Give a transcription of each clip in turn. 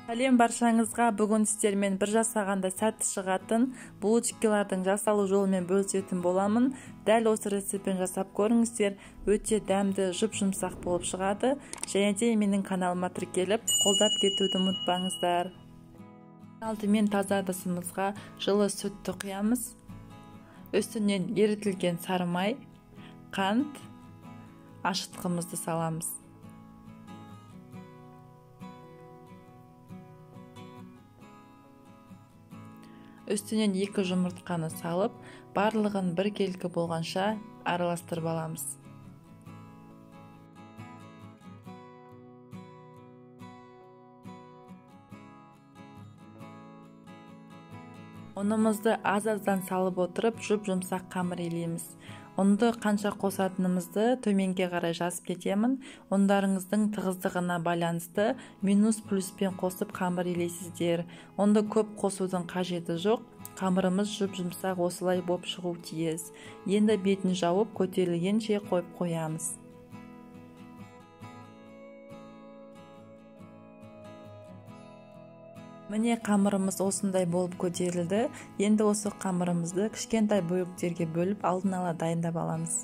Сәлем баршаңызға. Бүгін сіздермен бір жасағанда сәтті шығатын булочкалардың жасалу жолымен бөлісетін боламын. Дәл осы рецептпен жасап көріңіздер. Өте дәмді, жұп-жұмсақ болып шығады. Және де менің каналыма тіркеліп, қолдап кетуді ұмытпаңыздар. Алдымен таза ыдысымызға жылы сүтті құямыз. Үстінен ерітілген сары май, қант, ашытқымызды саламыз. Үстінен 2 жұмыртқаны салып, барлығын бір келкі болғанша араластырып аламыз. Ұнымызды аз-аздан салып отырып, жұп-жұмсақ қамыр илейміз. Ұнды қанша қосатынымызды төменге қарай жазып кетемін. Ұндарыңыздың тығыздығына байланысты минус плюспен қосып қамыр илейсіздер. Ұнды көп қосудың қажеті жоқ. Қамырымыз жұп-жұмсақ осылай боп шығу тиіс. Енді бетін жауып, көтерілгенше қойып қоямыз. Міне қамырымыз осындай болып көтерілді. Енді осы қамырымызды кішкентай бөліктерге бөліп алдын ала дайындап аламыз.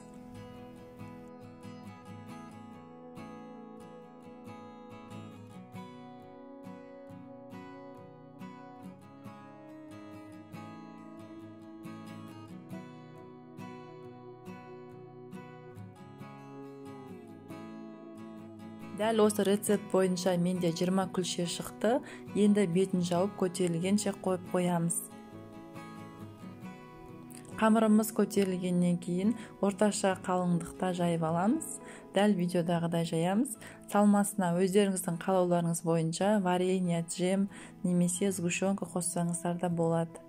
Дәл осы рецепт бойынша менде 20 күлше шықты. Енді бетін жауып көтерілгенше қойып қоямыз. Қамырымыз көтерілгеннен кейін орташа қалыңдықта жайып аламыз. Дәл видеодағыдай жаямыз. Салмасына өздеріңіздің қалауларыңыз бойынша варенье, джем немесе сгущенка қоссаңыздар да болады.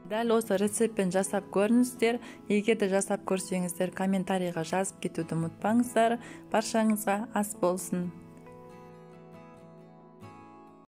Дәл осы рецептпен жасап көріңіздер. Егер де жасап көрсеңіздер, комментарийға жазып кетуді ұмытпаңыздар. Баршаңызға ас болсын.